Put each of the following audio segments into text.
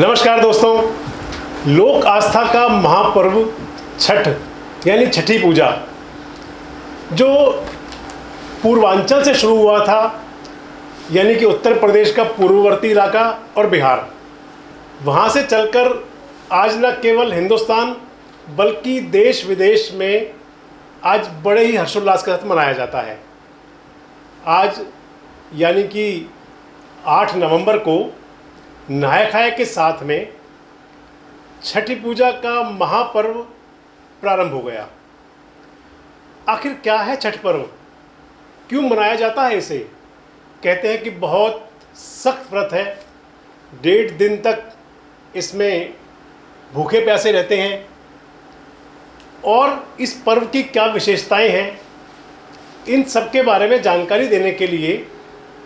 नमस्कार दोस्तों, लोक आस्था का महापर्व छठ यानी छठी पूजा जो पूर्वांचल से शुरू हुआ था, यानी कि उत्तर प्रदेश का पूर्ववर्ती इलाका और बिहार, वहाँ से चलकर आज न केवल हिंदुस्तान बल्कि देश विदेश में आज बड़े ही हर्षोल्लास के साथ मनाया जाता है। आज यानी कि 8 नवंबर को नहाय खाए के साथ में छठी पूजा का महापर्व प्रारंभ हो गया। आखिर क्या है छठ पर्व, क्यों मनाया जाता है इसे? कहते हैं कि बहुत सख्त व्रत है, 1.5 दिन तक इसमें भूखे प्यासे रहते हैं। और इस पर्व की क्या विशेषताएं हैं, इन सब के बारे में जानकारी देने के लिए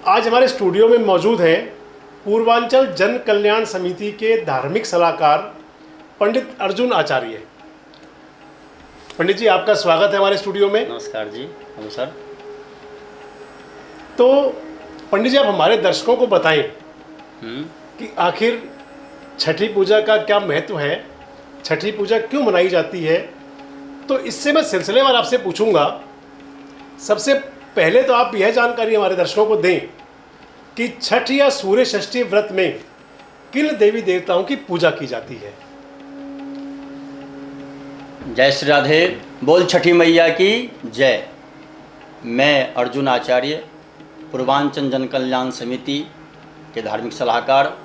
आज हमारे स्टूडियो में मौजूद हैं पूर्वांचल जन कल्याण समिति के धार्मिक सलाहकार पंडित अर्जुन आचार्य। पंडित जी, आपका स्वागत है हमारे स्टूडियो में। नमस्कार जी। Hello sir. तो पंडित जी, आप हमारे दर्शकों को बताएं कि आखिर छठी पूजा का क्या महत्व है, छठी पूजा क्यों मनाई जाती है। तो इससे मैं सिलसिलेवार आपसे पूछूंगा। सबसे पहले तो आप यह जानकारी हमारे दर्शकों को दें कि छठ या सूर्य षष्ठी व्रत में किन देवी देवताओं की पूजा की जाती है। जय श्री राधे, बोल छठी मैया की जय। मैं अर्जुन आचार्य, पूर्वांचल जन कल्याण समिति के धार्मिक सलाहकार।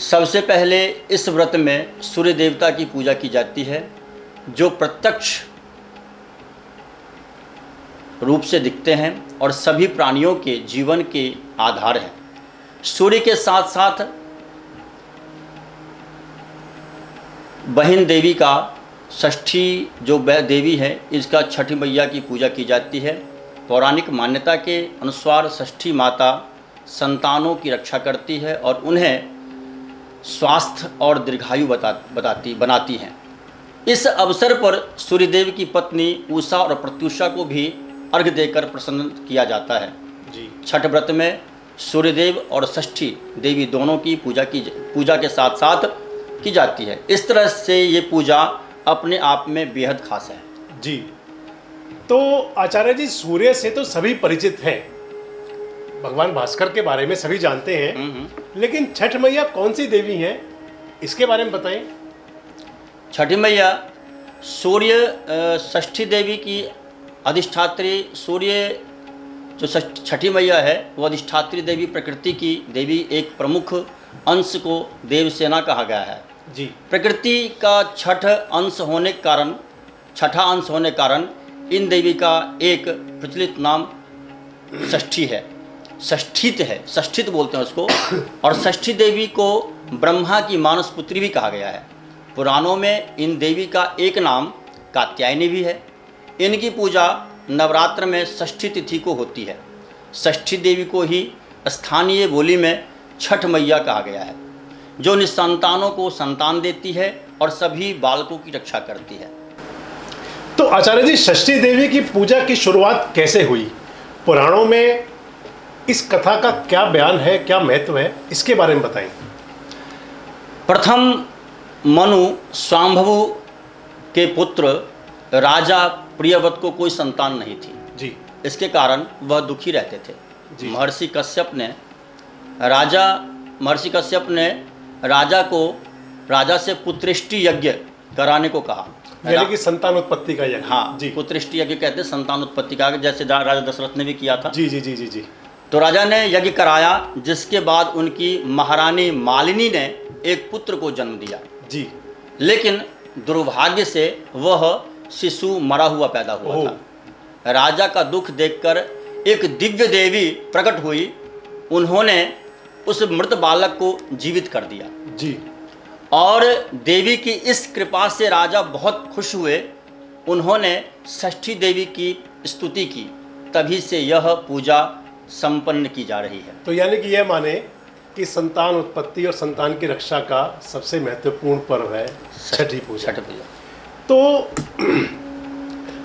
सबसे पहले इस व्रत में सूर्य देवता की पूजा की जाती है, जो प्रत्यक्ष रूप से दिखते हैं और सभी प्राणियों के जीवन के आधार हैं। सूर्य के साथ साथ बहिन देवी का षष्ठी जो देवी है, इसका छठी मैया की पूजा की जाती है। पौराणिक मान्यता के अनुसार षष्ठी माता संतानों की रक्षा करती है और उन्हें स्वास्थ्य और दीर्घायु बनाती हैं। इस अवसर पर सूर्यदेव की पत्नी उषा और प्रत्युषा को भी अर्घ्य देकर प्रसन्न किया जाता है जी। छठ व्रत में सूर्यदेव और षष्ठी देवी दोनों की पूजा के साथ साथ की जाती है। इस तरह से ये पूजा अपने आप में बेहद खास है जी। तो आचार्य जी, सूर्य से तो सभी परिचित हैं, भगवान भास्कर के बारे में सभी जानते हैं, लेकिन छठ मैया कौन सी देवी हैं, इसके बारे में बताएं। छठी मैया सूर्य षष्ठी देवी की अधिष्ठात्री, सूर्य जो छठी मैया है वो अधिष्ठात्री देवी, प्रकृति की देवी, एक प्रमुख अंश को देवसेना कहा गया है जी। प्रकृति का छठा अंश होने के कारण इन देवी का एक प्रचलित नाम षष्ठी है, षष्ठित बोलते हैं उसको। और षष्ठी देवी को ब्रह्मा की मानस पुत्री भी कहा गया है। पुराणों में इन देवी का एक नाम कात्यायनी भी है। इनकी पूजा नवरात्र में षष्ठी तिथि को होती है। षष्ठी देवी को ही स्थानीय बोली में छठ मैया कहा गया है, जो निसंतानों को संतान देती है और सभी बालकों की रक्षा करती है। तो आचार्य जी, षष्ठी देवी की पूजा की शुरुआत कैसे हुई? पुराणों में इस कथा का क्या बयान है, क्या महत्व है, इसके बारे में बताएं। प्रथम मनु स्वांभवु के पुत्र राजा प्रियव्रत को कोई संतान नहीं थी जी। इसके कारण वह दुखी रहते थे जी। महर्षि कश्यप ने राजा से पुत्रेष्टि यज्ञ कराने को कहा, यानी कि संतान उत्पत्ति का यज्ञ। हाँ जी, पुत्रेष्टि यज्ञ कहते हैं संतान उत्पत्ति का, जैसे राजा दशरथ ने भी किया था जी जी जी जी जी। तो राजा ने यज्ञ कराया, जिसके बाद उनकी महारानी मालिनी ने एक पुत्र को जन्म दिया जी। लेकिन दुर्भाग्य से वह शिशु मरा हुआ पैदा हुआ था। राजा का दुख देखकर एक दिव्य देवी प्रकट हुई। उन्होंने उस मृत बालक को जीवित कर दिया जी। और देवी की इस कृपा से राजा बहुत खुश हुए। उन्होंने षष्ठी देवी की स्तुति की, तभी से यह पूजा संपन्न की जा रही है। तो यानी कि यह माने कि संतान उत्पत्ति और संतान की रक्षा का सबसे महत्वपूर्ण पर्व है छठी पूजा। तो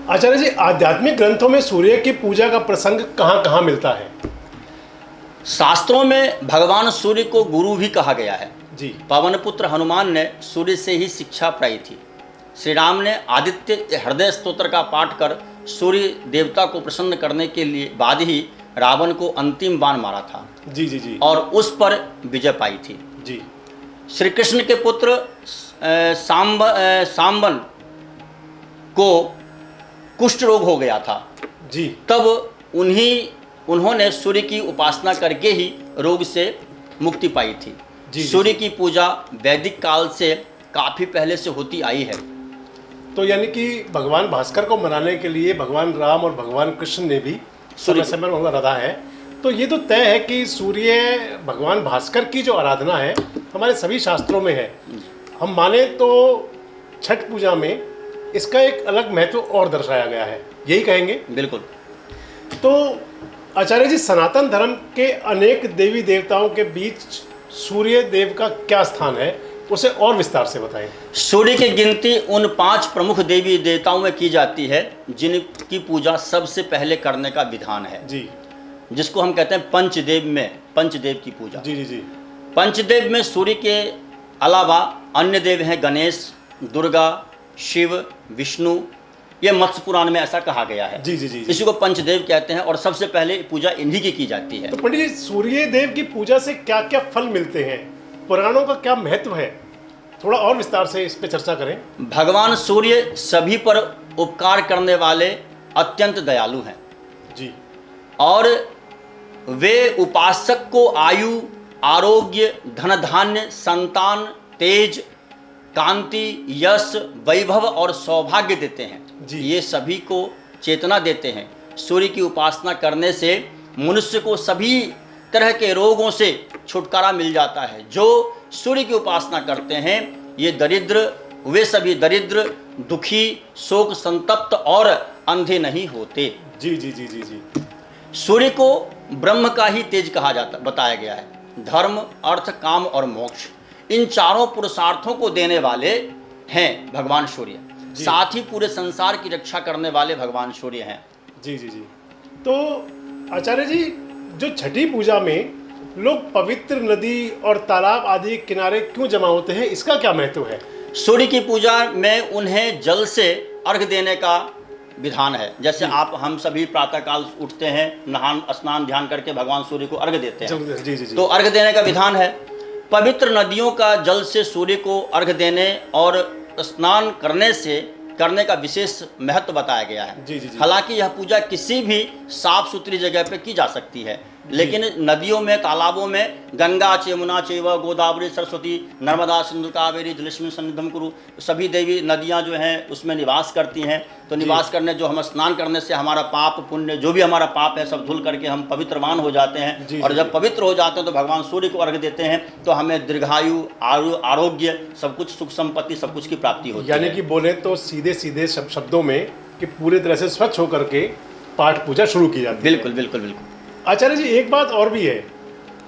आचार्य जी, आध्यात्मिक ग्रंथों में सूर्य की पूजा का प्रसंग कहाँ कहाँ मिलता है? शास्त्रों में भगवान सूर्य को गुरु भी कहा गया है। जी पवन पुत्र हनुमान ने सूर्य से ही शिक्षा पाई थी। श्री राम ने आदित्य हृदय स्तोत्र का पाठ कर सूर्य देवता को प्रसन्न करने के लिए बाद ही रावण को अंतिम बाण मारा था। जी जी जी और उस पर विजय पाई थी। जी श्री कृष्ण के पुत्र सांबन को कुष्ठ रोग हो गया था। जी तब उन्होंने सूर्य की उपासना करके ही रोग से मुक्ति पाई थी। जी, सूर्य की पूजा वैदिक काल से काफ़ी पहले से होती आई है। तो यानी कि भगवान भास्कर को मनाने के लिए भगवान राम और भगवान कृष्ण ने भी समय समय पर रधा है। तो ये तो तय है कि सूर्य भगवान भास्कर की जो आराधना है हमारे सभी शास्त्रों में है। हम माने तो छठ पूजा में इसका एक अलग महत्व और दर्शाया गया है, यही कहेंगे? बिल्कुल। तो आचार्य जी, सनातन धर्म के अनेक देवी देवताओं के बीच सूर्य देव का क्या स्थान है, उसे और विस्तार से बताएं। सूर्य की गिनती उन 5 प्रमुख देवी देवताओं में की जाती है जिनकी पूजा सबसे पहले करने का विधान है। जी, जिसको हम कहते हैं पंचदेव की पूजा। जी जी जी पंचदेव में सूर्य के अलावा अन्य देव हैं गणेश, दुर्गा, शिव, विष्णु। ये मत्स्य पुराण में ऐसा कहा गया है। जी जी जी इसी को पंचदेव कहते हैं और सबसे पहले पूजा इन्हीं की जाती है। तो पंडित जी, सूर्य देव की पूजा से क्या क्या फल मिलते हैं, पुराणों का क्या महत्व है, थोड़ा और विस्तार से इस पे चर्चा करें। भगवान सूर्य सभी पर उपकार करने वाले अत्यंत दयालु हैं जी, और वे उपासक को आयु, आरोग्य, धन धान्य, संतान, तेज, कांति, यश, वैभव और सौभाग्य देते हैं। जी। ये सभी को चेतना देते हैं। सूर्य की उपासना करने से मनुष्य को सभी तरह के रोगों से छुटकारा मिल जाता है। जो सूर्य की उपासना करते हैं वे सभी दरिद्र, दुखी, शोक संतप्त और अंधे नहीं होते। जी जी जी जी जी सूर्य को ब्रह्म का ही तेज कहा जाता बताया गया है। धर्म, अर्थ, काम और मोक्ष, इन चारों पुरुषार्थों को देने वाले हैं भगवान सूर्य। साथ ही पूरे संसार की रक्षा करने वाले भगवान सूर्य हैं। जी जी जी तो आचार्य जी, जो छठी पूजा में लोग पवित्र नदी और तालाब आदि किनारे क्यों जमा होते हैं, इसका क्या महत्व है? सूर्य की पूजा में उन्हें जल से अर्घ देने का विधान है। जैसे हम सभी प्रातःकाल उठते हैं, नहान स्नान ध्यान करके भगवान सूर्य को अर्घ देते हैं। जी जी जी तो अर्घ देने का विधान है। पवित्र नदियों का जल से सूर्य को अर्घ देने और स्नान करने का विशेष महत्व बताया गया है। जी जी जी हालांकि यह पूजा किसी भी साफ सुथरी जगह पर की जा सकती है, लेकिन नदियों में, तालाबों में, गंगा यमुना चैव गोदावरी सरस्वती नर्मदा सिंधु कावेरी जलेस्मिन् सन्निधिं कुरु, सभी देवी नदियां जो हैं उसमें निवास करती हैं। तो निवास करने, जो हम स्नान करने से हमारा पाप पुण्य, जो भी हमारा पाप है, सब धुल करके हम पवित्रवान हो जाते हैं। और जब पवित्र हो जाते हैं तो भगवान सूर्य को अर्घ देते हैं, तो हमें दीर्घायु, आरोग्य, सब कुछ, सुख संपत्ति, सब कुछ की प्राप्ति होती है। यानी कि बोले तो सीधे सीधे शब्दों में कि पूरी तरह से स्वच्छ होकर के पाठ पूजा शुरू की जाती है। बिल्कुल बिल्कुल बिल्कुल। आचार्य जी, एक बात और भी है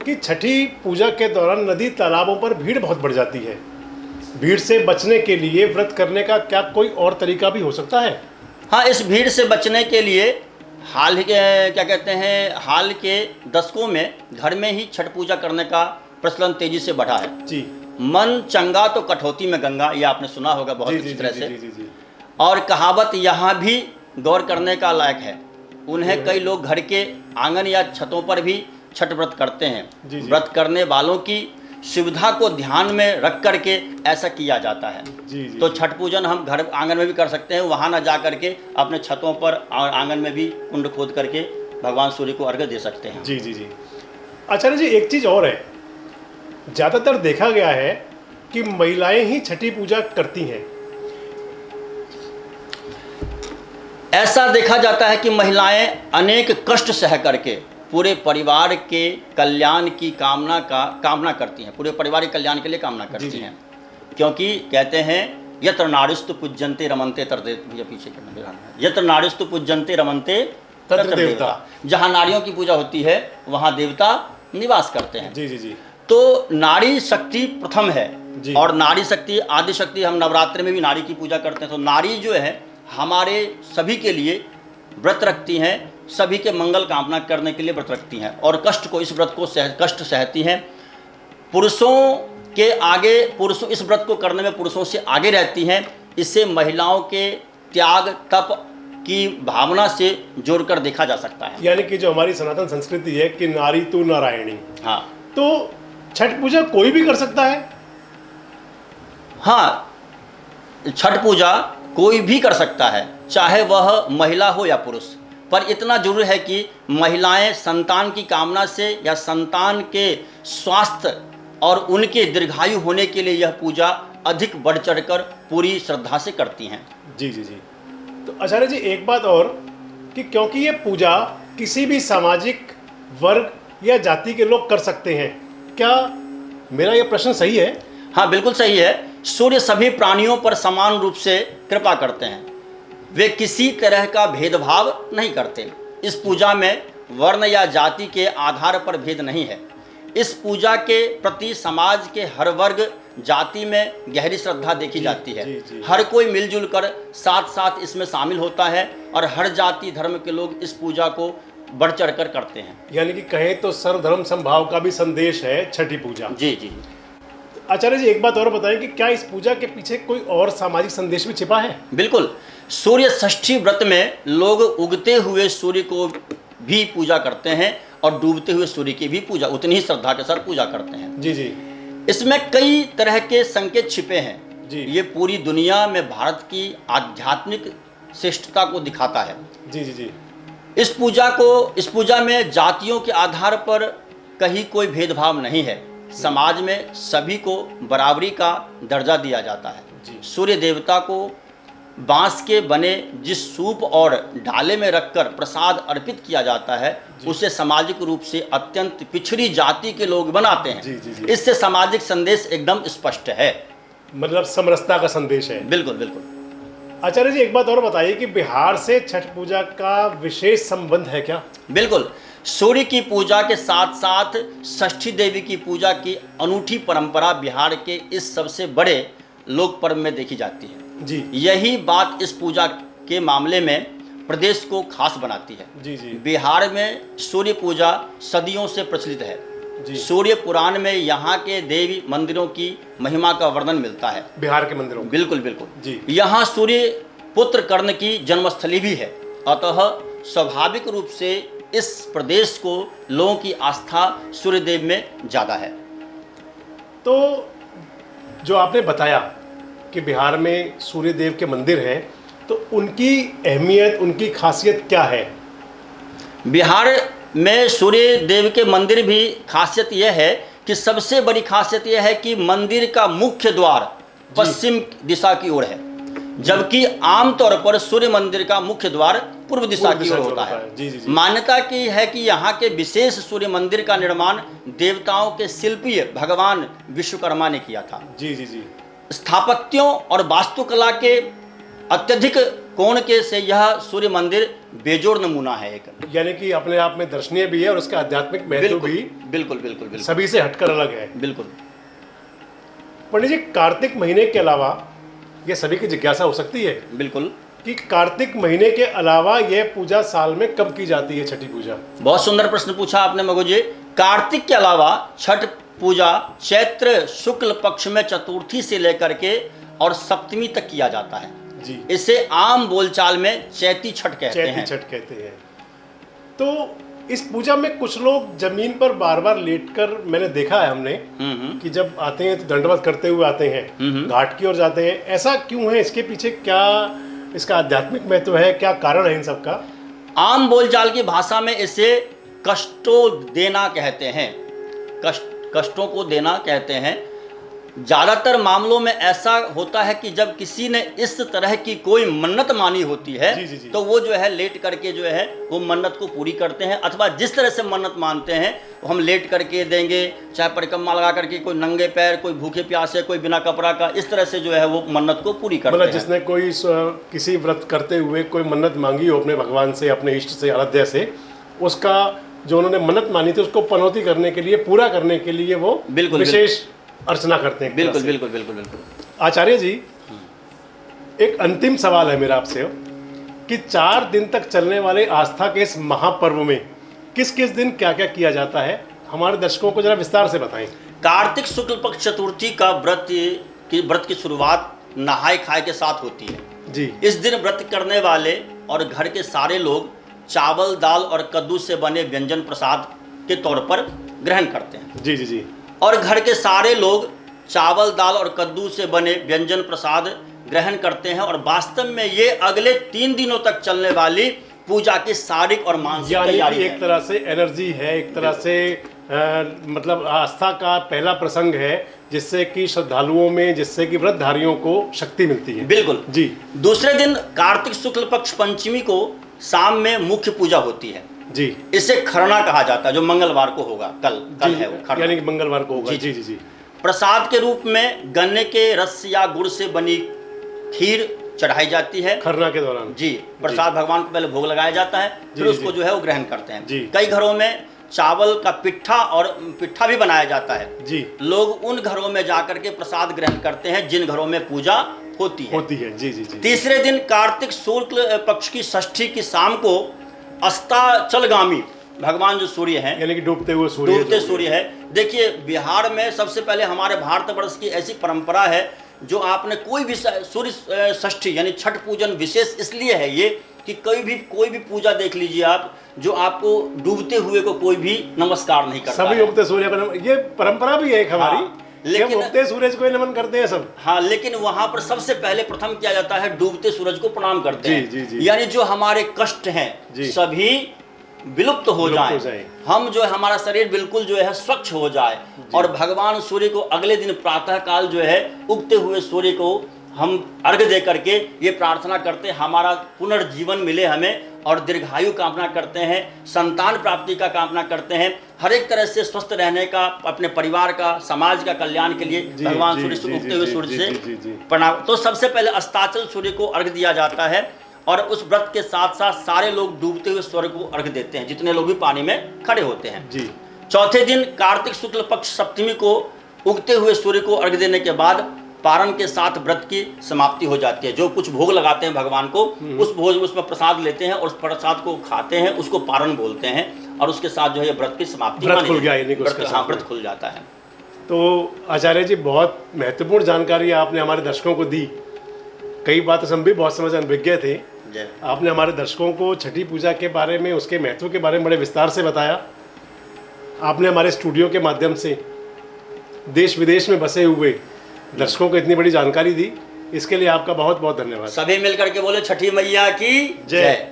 कि छठी पूजा के दौरान नदी तालाबों पर भीड़ बहुत बढ़ जाती है। भीड़ से बचने के लिए व्रत करने का क्या कोई और तरीका भी हो सकता है? हाँ, इस भीड़ से बचने के लिए हाल के दशकों में घर में ही छठ पूजा करने का प्रचलन तेजी से बढ़ा है। जी। मन चंगा तो कठौती में गंगा, ये आपने सुना होगा बहुत अच्छी तरह से। जी। और कहावत यहाँ भी गौर करने का लायक है। उन्हें कई लोग घर के आंगन या छतों पर भी छठ व्रत करते हैं। व्रत करने वालों की सुविधा को ध्यान में रख करके ऐसा किया जाता है। तो छठ पूजन हम घर आंगन में भी कर सकते हैं, वहाँ ना जा करके अपने छतों पर और आंगन में भी कुंड खोद करके भगवान सूर्य को अर्घ्य दे सकते हैं। जी। आचार्य जी, एक चीज़ और है, ज़्यादातर देखा गया है कि महिलाएं ही छठी पूजा करती हैं। ऐसा देखा जाता है कि महिलाएं अनेक कष्ट सह करके पूरे परिवार के कल्याण की कामना करती हैं, पूरे परिवार के कल्याण के लिए कामना करती हैं। क्योंकि कहते हैं यत्र नारीस्तु पूज्यन्ते रमन्ते तत्र पीछे यत्र नारीस्तु पूज्यन्ते रमन्ते तत्र देवता। जहाँ नारियों की पूजा होती है वहाँ देवता निवास करते हैं। जी। तो नारी शक्ति प्रथम है और नारी शक्ति, आदि शक्ति, हम नवरात्रि में भी नारी की पूजा करते हैं। तो नारी जो है हमारे सभी के लिए व्रत रखती हैं, सभी के मंगल कामना करने के लिए व्रत रखती हैं और इस व्रत को कष्ट सहती हैं। पुरुषों के आगे पुरुषों, इस व्रत को करने में पुरुषों से आगे रहती हैं। इससे महिलाओं के त्याग तप की भावना से जोड़कर देखा जा सकता है। यानी कि जो हमारी सनातन संस्कृति है कि नारी तू नारायणी, हाँ, तो छठ पूजा कोई भी कर सकता है? हाँ, छठ पूजा कोई भी कर सकता है, चाहे वह महिला हो या पुरुष। पर इतना जरूर है कि महिलाएं संतान की कामना से या संतान के स्वास्थ्य और उनके दीर्घायु होने के लिए यह पूजा अधिक बढ़ चढ़कर पूरी श्रद्धा से करती हैं। जी जी जी। तो आचार्य जी एक बात और, कि क्योंकि ये पूजा किसी भी सामाजिक वर्ग या जाति के लोग कर सकते हैं, क्या मेरा ये प्रश्न सही है? हाँ, बिल्कुल सही है। सूर्य सभी प्राणियों पर समान रूप से कृपा करते हैं, वे किसी तरह का भेदभाव नहीं करते। इस पूजा में वर्ण या जाति के आधार पर भेद नहीं है। इस पूजा के प्रति समाज के हर वर्ग जाति में गहरी श्रद्धा देखी जाती है। जी। हर कोई मिलजुल कर साथ साथ इसमें शामिल होता है और हर जाति धर्म के लोग इस पूजा को बढ़ चढ़ कर करते हैं। यानी कि कहें तो सर्वधर्म समभाव का भी संदेश है छठी पूजा। जी जी। आचार्य जी एक बात और बताएं कि क्या इस पूजा के पीछे कोई और सामाजिक संदेश भी छिपा है? बिल्कुल। सूर्य षष्ठी व्रत में लोग उगते हुए सूर्य को भी पूजा करते हैं और डूबते हुए सूर्य की भी पूजा उतनी ही श्रद्धा के साथ पूजा करते हैं। जी जी। इसमें कई तरह के संकेत छिपे हैं। जी। ये पूरी दुनिया में भारत की आध्यात्मिक श्रेष्ठता को दिखाता है। जी जी जी। इस पूजा में जातियों के आधार पर कहीं कोई भेदभाव नहीं है। समाज में सभी को बराबरी का दर्जा दिया जाता है। जी। सूर्य देवता को बांस के बने जिस सूप और ढाले में रखकर प्रसाद अर्पित किया जाता है, उसे सामाजिक रूप से अत्यंत पिछड़ी जाति के लोग बनाते हैं। जी, जी, जी। इससे सामाजिक संदेश एकदम स्पष्ट है। मतलब समरसता का संदेश है। बिल्कुल बिल्कुल। आचार्य जी एक बात और बताइए कि बिहार से छठ पूजा का विशेष संबंध है क्या? बिल्कुल। सूर्य की पूजा के साथ साथ षष्ठी देवी की पूजा की अनूठी परंपरा बिहार के इस सबसे बड़े लोक पर्व में देखी जाती है। जी। यही बात इस पूजा के मामले में प्रदेश को खास बनाती है। जी जी। बिहार में सूर्य पूजा सदियों से प्रचलित है। जी। सूर्य पुराण में यहाँ के देवी मंदिरों की महिमा का वर्णन मिलता है। बिहार के मंदिरों में? बिल्कुल बिल्कुल। जी। यहाँ सूर्य पुत्र कर्ण की जन्मस्थली भी है, अतः स्वाभाविक रूप से इस प्रदेश को लोगों की आस्था सूर्यदेव में ज़्यादा है। तो जो आपने बताया कि बिहार में सूर्य देव के मंदिर हैं, तो उनकी अहमियत, उनकी खासियत क्या है? बिहार में सूर्य देव के मंदिर भी खासियत यह है कि सबसे बड़ी खासियत यह है कि मंदिर का मुख्य द्वार पश्चिम दिशा की ओर है, जबकि आमतौर पर सूर्य मंदिर का मुख्य द्वार पूर्व दिशा की ओर होता है। जी जी जी। मान्यता की है कि यहाँ के विशेष सूर्य मंदिर का निर्माण देवताओं के शिल्पी भगवान विश्वकर्मा ने किया था। जी जी जी। स्थापत्यों और वास्तुकला के अत्यधिक कोण के से यह सूर्य मंदिर बेजोड़ नमूना है एक। यानी कि अपने आप में दर्शनीय भी है और उसका आध्यात्मिक महत्व भी बिल्कुल बिल्कुल बिल्कुल सभी से हटकर अलग है। बिल्कुल। पंडित जी कार्तिक महीने के अलावा, ये सभी की जिज्ञासा हो सकती है बिल्कुल, कि कार्तिक महीने के अलावा यह पूजा साल में कब की जाती है, छठी पूजा? बहुत सुंदर प्रश्न पूछा आपने मगो जी। कार्तिक के अलावा छठ पूजा चैत्र शुक्ल पक्ष में चतुर्थी से लेकर के और सप्तमी तक किया जाता है। जी। इसे आम बोलचाल में चैती छठ कहते हैं। चैती छठ कहते हैं। तो इस पूजा में कुछ लोग जमीन पर बार बार लेटकर, मैंने देखा है हमने, कि जब आते हैं तो दंडवत करते हुए आते हैं, घाट की ओर जाते हैं। ऐसा क्यों है? इसके पीछे क्या इसका आध्यात्मिक महत्व है? क्या कारण है इन सब का? आम बोलचाल की भाषा में इसे कष्टों देना कहते हैं। कष्टों को देना कहते हैं। ज़्यादातर मामलों में ऐसा होता है कि जब किसी ने इस तरह की कोई मन्नत मानी होती है, जी, जी, जी। तो वो जो है लेट करके जो है वो मन्नत को पूरी करते हैं, अथवा जिस तरह से मन्नत मानते हैं वो हम लेट करके देंगे, चाहे परिक्रमा लगा करके, कोई नंगे पैर, कोई भूखे प्यासे, कोई बिना कपड़ा का, इस तरह से जो है वो मन्नत को पूरी करते मतलब हैं। जिसने कोई किसी व्रत करते हुए कोई मन्नत मांगी हो अपने भगवान से, अपने इष्ट से, आराध्य से, उसका जो उन्होंने मन्नत मानी थी उसको पनौती करने के लिए, पूरा करने के लिए वो बिल्कुल विशेष अर्चना करते हैं। बिल्कुल बिल्कुल बिल्कुल बिल्कुल। आचार्य जी एक अंतिम सवाल है मेरा आपसे, कि 4 दिन तक चलने वाले आस्था के इस महापर्व में किस किस दिन क्या क्या किया जाता है, हमारे दर्शकों को जरा विस्तार से बताएं। कार्तिक शुक्ल पक्ष चतुर्थी का व्रत की शुरुआत नहाए खाए के साथ होती है जी। इस दिन व्रत करने वाले और घर के सारे लोग चावल दाल और कद्दू से बने व्यंजन प्रसाद के तौर पर ग्रहण करते हैं। जी जी जी। और घर के सारे लोग चावल दाल और कद्दू से बने व्यंजन प्रसाद ग्रहण करते हैं और वास्तव में ये अगले 3 दिनों तक चलने वाली पूजा की शारीरिक और मानसिक तैयारी है। एक तरह से एनर्जी है, एक तरह से मतलब आस्था का पहला प्रसंग है, जिससे कि श्रद्धालुओं में, जिससे कि व्रतधारियों को शक्ति मिलती है। बिल्कुल जी। दूसरे दिन कार्तिक शुक्ल पक्ष पंचमी को शाम में मुख्य पूजा होती है जी। इसे खरना कहा जाता है, जो मंगलवार को होगा। कल है वो खरना, यानी कि मंगलवार को होगा। जी जी जी। प्रसाद के रूप में गन्ने के रस या गुड़ से बनी खीर चढ़ाई जाती है खरना के दौरान। जी। प्रसाद भगवान को पहले भोग लगाया जाता है, फिर उसको जो है वो ग्रहण करते हैं। जी। कई घरों में चावल का पिट्ठा भी बनाया जाता है। जी। लोग उन घरों में जाकर के प्रसाद ग्रहण करते हैं जिन घरों में पूजा होती है। जी जी जी। तीसरे दिन कार्तिक शुक्ल पक्ष की षष्ठी की शाम को अस्ताचलगामी भगवान जो सूर्य हैं, यानी कि डूबते सूर्य है। देखिए, बिहार में सबसे पहले हमारे भारतवर्ष की ऐसी परंपरा है, जो आपने कोई भी सूर्य षष्ठी यानी छठ पूजन विशेष इसलिए है ये कि कोई भी पूजा देख लीजिए आप, जो आपको डूबते हुए को कोई भी नमस्कार नहीं करता। सभी उगते सूर्य पर, ये परंपरा भी है एक हमारी। हाँ, लेकिन उगते सूरज को नमन करते हैं सब। हाँ, लेकिन वहां पर सबसे पहले प्रथम किया जाता है डूबते सूरज को प्रणाम करते हैं। जी, जी। यानी जो हमारे कष्ट हैं सभी विलुप्त हो जाए, हम जो है हमारा शरीर बिल्कुल जो है स्वच्छ हो जाए, और भगवान सूर्य को अगले दिन प्रातः काल जो है उगते हुए सूर्य को हम अर्घ दे करके ये प्रार्थना करते हैं हमारा पुनर्जीवन मिले हमें, और दीर्घायु कामना करते हैं, संतान प्राप्ति का कामना करते हैं, हर एक तरह से स्वस्थ रहने का, अपने परिवार का, समाज का कल्याण के लिए भगवान सूर्य से उगते हुए सूर्य से प्रणाम। तो सबसे पहले अस्ताचल सूर्य को अर्घ दिया जाता है, और उस व्रत के साथ साथ सारे लोग डूबते हुए सूर्य को अर्घ देते हैं, जितने लोग भी पानी में खड़े होते हैं। जी। चौथे दिन कार्तिक शुक्ल पक्ष सप्तमी को उगते हुए सूर्य को अर्घ देने के बाद पारण के साथ व्रत की समाप्ति हो जाती है। जो कुछ भोग लगाते हैं भगवान को, उस भोज उसमें प्रसाद लेते हैं और उस प्रसाद को खाते हैं, उसको पारण बोलते हैं, और उसके साथ जो है व्रत की समाप्ति व्रत खुल गया, व्रत खुल जाता है। तो आचार्य जी, बहुत महत्वपूर्ण जानकारी आपने हमारे दर्शकों को दी। कई बात हम भी बहुत समझ अनभिज्ञ थे। आपने हमारे दर्शकों को छठी पूजा के बारे में, उसके महत्व के बारे में बड़े विस्तार से बताया। आपने हमारे स्टूडियो के माध्यम से देश विदेश में बसे हुए दर्शकों को इतनी बड़ी जानकारी दी, इसके लिए आपका बहुत बहुत धन्यवाद। सभी मिलकर के बोले छठी मैया की जय।